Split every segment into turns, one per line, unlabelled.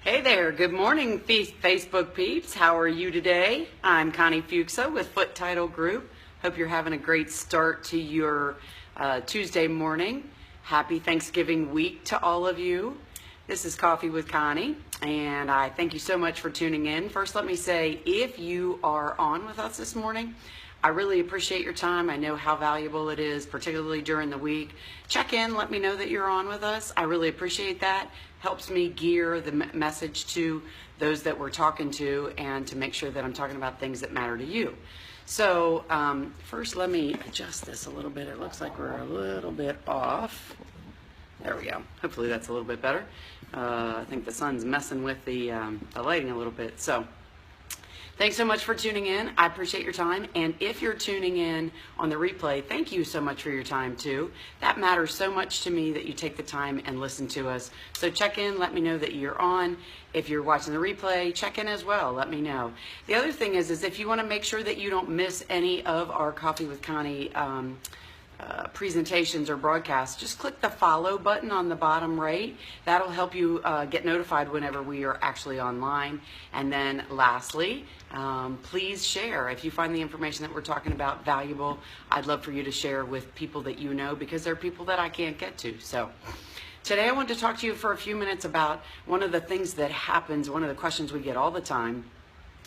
Hey there, good morning Facebook peeps. How are you today? I'm Connie Foote with Foote Title Group. Hope you're having a great start to your Tuesday morning. Happy Thanksgiving week to all of you. This is Coffee with Connie, and I thank you so much for tuning in. First, let me say, if you are on with us this morning, I really appreciate your time. I know how valuable it is, particularly during the week. Check in, let me know that you're on with us. I really appreciate that. Helps me gear the message to those that we're talking to and to make sure that I'm talking about things that matter to you. So first, let me adjust this a little bit. It looks like we're a little bit off. There we go. Hopefully that's a little bit better. I think the sun's messing with the lighting a little bit. So thanks so much for tuning in. I appreciate your time. And if you're tuning in on the replay, thank you so much for your time too. That matters so much to me that you take the time and listen to us. So check in, let me know that you're on. If you're watching the replay, check in as well, let me know. The other thing is if you want to make sure that you don't miss any of our Coffee with Connie presentations or broadcasts, just click the follow button on the bottom right. That'll help you get notified whenever we are actually online. And then lastly, please share. If you find the information that we're talking about valuable, I'd love for you to share with people that you know, because there are people that I can't get to. So today I want to talk to you for a few minutes about one of the things that happens, one of the questions we get all the time,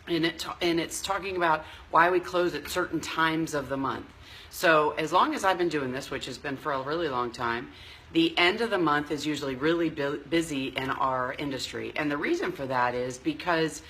and it's talking about why we close at certain times of the month. So as long as I've been doing this, which has been for a really long time, the end of the month is usually really busy in our industry. And the reason for that is because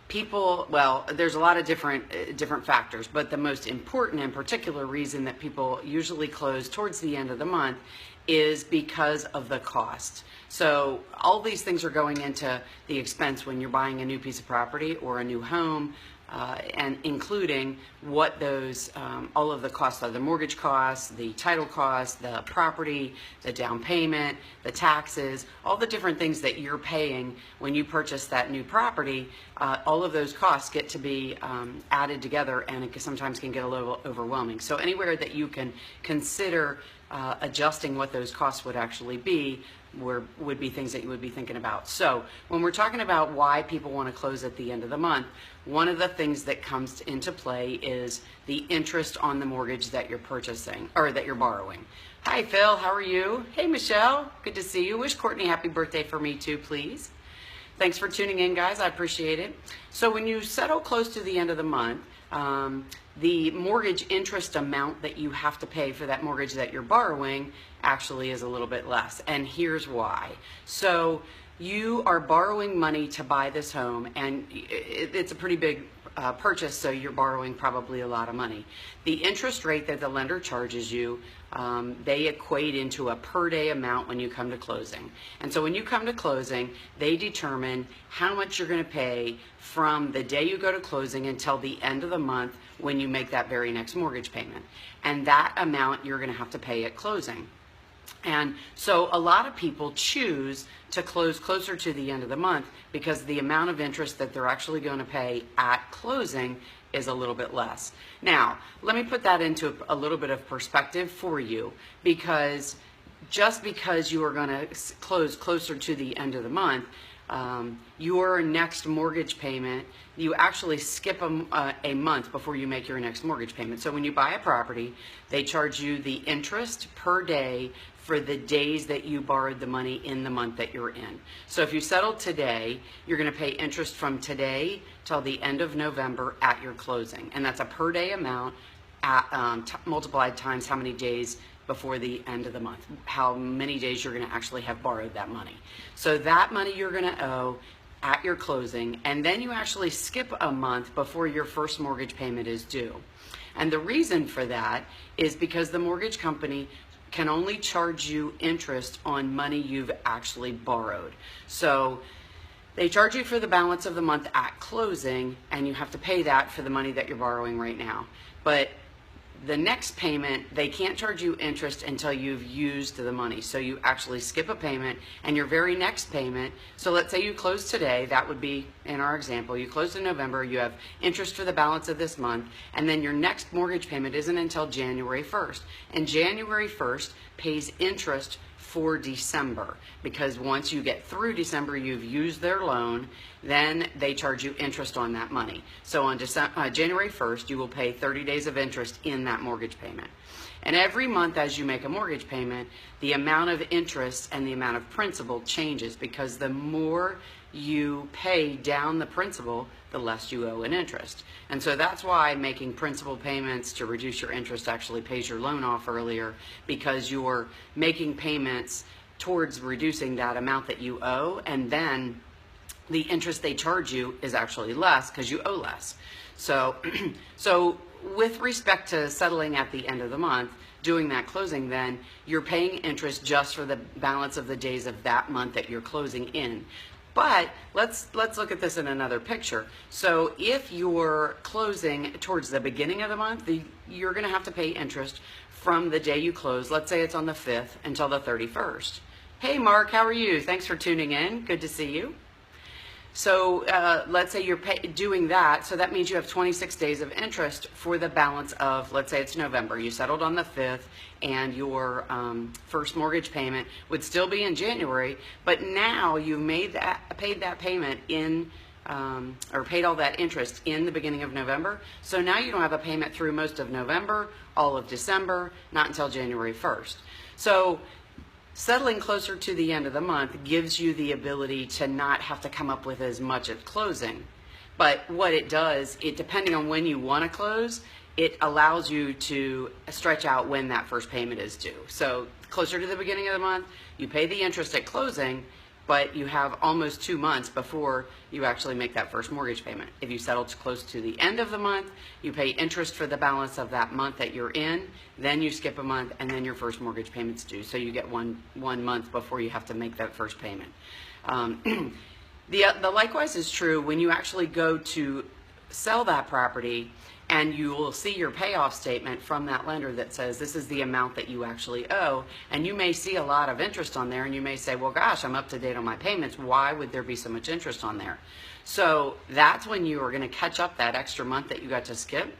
people, well, there's a lot of different factors, but the most important and particular reason that people usually close towards the end of the month is because of the cost. So all these things are going into the expense when you're buying a new piece of property or a new home, and including what those, all of the costs are, the mortgage costs, the title costs, the property, the down payment, the taxes, all the different things that you're paying when you purchase that new property. All of those costs get to be added together, and it sometimes can get a little overwhelming. So anywhere that you can consider adjusting what those costs would actually be would be things that you would be thinking about. So when we're talking about why people want to close at the end of the month, one of the things that comes into play is the interest on the mortgage that you're purchasing or that you're borrowing. Hi Phil, how are you? Hey Michelle, good to see you. Wish Courtney happy birthday for me too, please. Thanks for tuning in, guys. I appreciate it. So when you settle close to the end of the month, the mortgage interest amount that you have to pay for that mortgage that you're borrowing actually is a little bit less. And here's why. So you are borrowing money to buy this home, and it's a pretty big purchase, so you're borrowing probably a lot of money. The interest rate that the lender charges you, they equate into a per day amount when you come to closing. And so when you come to closing, they determine how much you're going to pay from the day you go to closing until the end of the month when you make that very next mortgage payment. And that amount you're going to have to pay at closing. And so a lot of people choose to close closer to the end of the month because the amount of interest that they're actually going to pay at closing is a little bit less. Now, let me put that into a little bit of perspective for you, because just because you are going to close closer to the end of the month, your next mortgage payment, you actually skip a month before you make your next mortgage payment. So when you buy a property, they charge you the interest per day for the days that you borrowed the money in the month that you're in. So if you settle today, you're going to pay interest from today till the end of November at your closing. And that's a per day amount multiplied times how many days before the end of the month, how many days you're going to actually have borrowed that money. So that money you're going to owe at your closing, and then you actually skip a month before your first mortgage payment is due. And the reason for that is because the mortgage company can only charge you interest on money you've actually borrowed. So they charge you for the balance of the month at closing, and you have to pay that for the money that you're borrowing right now. But the next payment, they can't charge you interest until you've used the money. So you actually skip a payment, and your very next payment, so let's say you close today, that would be in our example, you closed in November, you have interest for the balance of this month, and then your next mortgage payment isn't until January 1st. And January 1st pays interest for December, because once you get through December, you've used their loan, then they charge you interest on that money. So on January 1st, you will pay 30 days of interest in that mortgage payment. And every month as you make a mortgage payment, the amount of interest and the amount of principal changes, because the more you pay down the principal, the less you owe in interest. And so that's why making principal payments to reduce your interest actually pays your loan off earlier, because you're making payments towards reducing that amount that you owe, and then the interest they charge you is actually less because you owe less. So, with respect to settling at the end of the month, doing that closing, then you're paying interest just for the balance of the days of that month that you're closing in. But let's look at this in another picture. So if you're closing towards the beginning of the month, you're going to have to pay interest from the day you close. Let's say it's on the 5th until the 31st. Hey Mark, how are you? Thanks for tuning in. Good to see you. So let's say you're doing that, so that means you have 26 days of interest for the balance of, let's say it's November. You settled on the 5th, and your first mortgage payment would still be in January, but now you've paid that payment in, or paid all that interest in the beginning of November. So now you don't have a payment through most of November, all of December, not until January 1st. So settling closer to the end of the month gives you the ability to not have to come up with as much at closing. But what it does, depending on when you want to close, it allows you to stretch out when that first payment is due. So closer to the beginning of the month, you pay the interest at closing, but you have almost 2 months before you actually make that first mortgage payment. If you settle close to the end of the month, you pay interest for the balance of that month that you're in, then you skip a month, and then your first mortgage payment's due. So you get one month before you have to make that first payment. The likewise is true when you actually go to sell that property, and you will see your payoff statement from that lender that says this is the amount that you actually owe, and you may see a lot of interest on there, and you may say, well gosh, I'm up to date on my payments, why would there be so much interest on there? So that's when you are going to catch up that extra month that you got to skip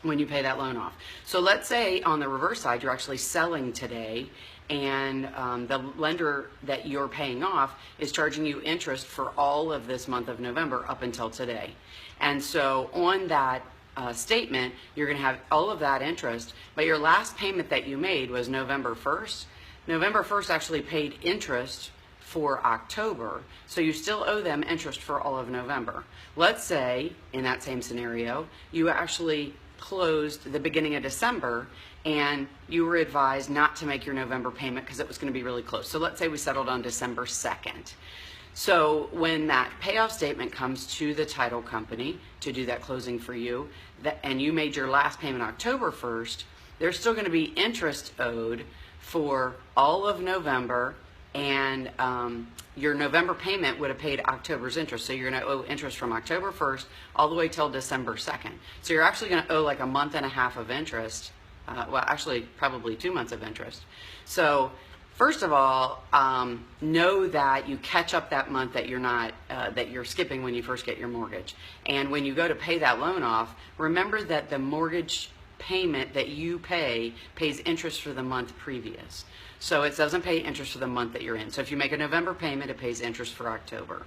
when you pay that loan off. So let's say on the reverse side, you're actually selling today, and the lender that you're paying off is charging you interest for all of this month of November up until today. And so on that statement, you're going to have all of that interest, but your last payment that you made was November 1st. November 1st actually paid interest for October, so you still owe them interest for all of November. Let's say, in that same scenario, you actually closed the beginning of December, and you were advised not to make your November payment because it was going to be really close. So let's say we settled on December 2nd. So when that payoff statement comes to the title company to do that closing for you, and you made your last payment October 1st, there's still going to be interest owed for all of November, and your November payment would have paid October's interest. So you're going to owe interest from October 1st all the way till December 2nd. So you're actually going to owe like a month and a half of interest. Well, actually probably 2 months of interest. So first of all, know that you catch up that month that you're skipping when you first get your mortgage. And when you go to pay that loan off, remember that the mortgage payment that you pay pays interest for the month previous. So it doesn't pay interest for the month that you're in. So if you make a November payment, it pays interest for October.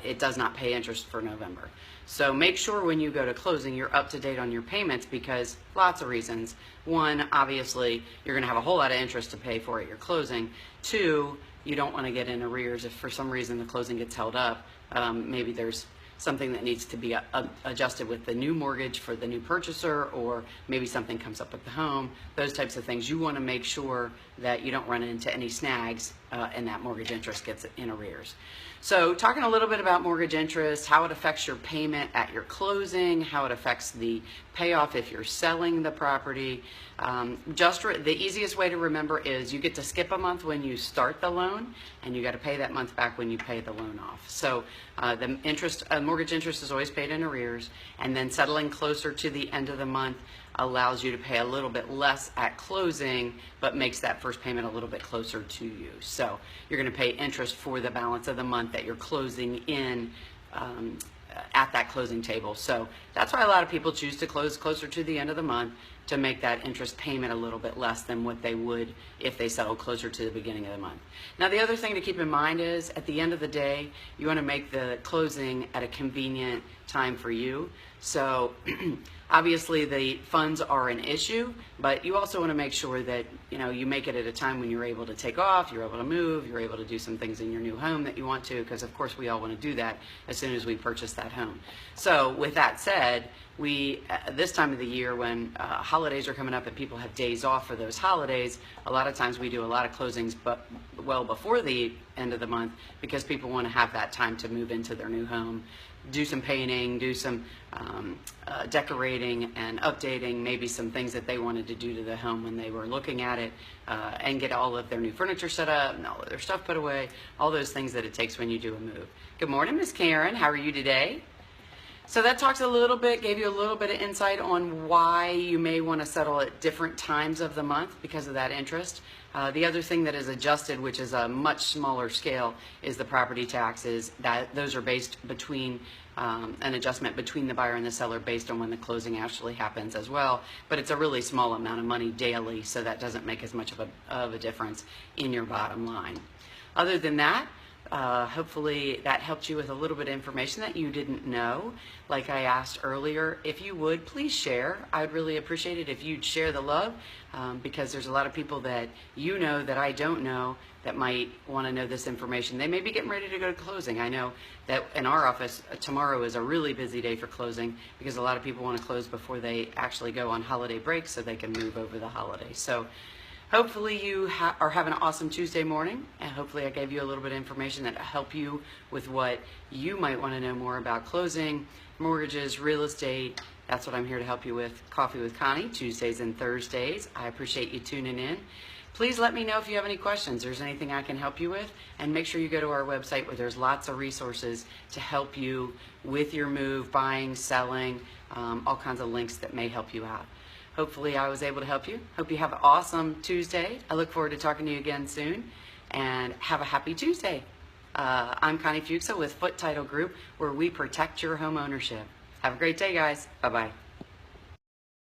It does not pay interest for November. So make sure when you go to closing, you're up to date on your payments, because lots of reasons. One, obviously, you're going to have a whole lot of interest to pay for at your closing. Two, you don't want to get in arrears if for some reason the closing gets held up. Maybe there's something that needs to be adjusted with the new mortgage for the new purchaser, or maybe something comes up with the home, those types of things. You want to make sure that you don't run into any snags and that mortgage interest gets in arrears. So talking a little bit about mortgage interest, how it affects your payment at your closing, how it affects the payoff if you're selling the property. The easiest way to remember is you get to skip a month when you start the loan, and you got to pay that month back when you pay the loan off. So the mortgage interest is always paid in arrears, and then settling closer to the end of the month allows you to pay a little bit less at closing, but makes that first payment a little bit closer to you. So you're going to pay interest for the balance of the month that you're closing in at that closing table. So that's why a lot of people choose to close closer to the end of the month to make that interest payment a little bit less than what they would if they settled closer to the beginning of the month. Now, the other thing to keep in mind is at the end of the day, you want to make the closing at a convenient time for you. So obviously the funds are an issue, but you also want to make sure that you make it at a time when you're able to take off, you're able to move, you're able to do some things in your new home that you want to, because of course we all want to do that as soon as we purchase that home. So with that said, we this time of the year when holidays are coming up and people have days off for those holidays, a lot of times we do a lot of closings but well before the end of the month, because people want to have that time to move into their new home, do some painting, do some decorating and updating, maybe some things that they wanted to do to the home when they were looking at it, and get all of their new furniture set up and all of their stuff put away, all those things that it takes when you do a move. Good morning, Miss Karen. How are you today? So that talks a little bit, gave you a little bit of insight on why you may want to settle at different times of the month because of that interest. The other thing that is adjusted, which is a much smaller scale, is the property taxes. Those are based between an adjustment between the buyer and the seller based on when the closing actually happens as well. But it's a really small amount of money daily, so that doesn't make as much of a difference in your bottom line. Other than that, hopefully that helped you with a little bit of information that you didn't know. Like I asked earlier, if you would, please share. I would really appreciate it if you'd share the love, because there's a lot of people that that I don't know that might want to know this information. They may be getting ready to go to closing. I know that in our office, tomorrow is a really busy day for closing because a lot of people want to close before they actually go on holiday break so they can move over the holidays. So hopefully you are having an awesome Tuesday morning, and hopefully I gave you a little bit of information that will help you with what you might want to know more about closing, mortgages, real estate. That's what I'm here to help you with. Coffee with Connie, Tuesdays and Thursdays. I appreciate you tuning in. Please let me know if you have any questions, there's anything I can help you with, and make sure you go to our website where there's lots of resources to help you with your move, buying, selling, all kinds of links that may help you out. Hopefully I was able to help you. Hope you have an awesome Tuesday. I look forward to talking to you again soon, and have a happy Tuesday. I'm Connie Foote with Foote Title Group, where we protect your home ownership. Have a great day, guys. Bye-bye.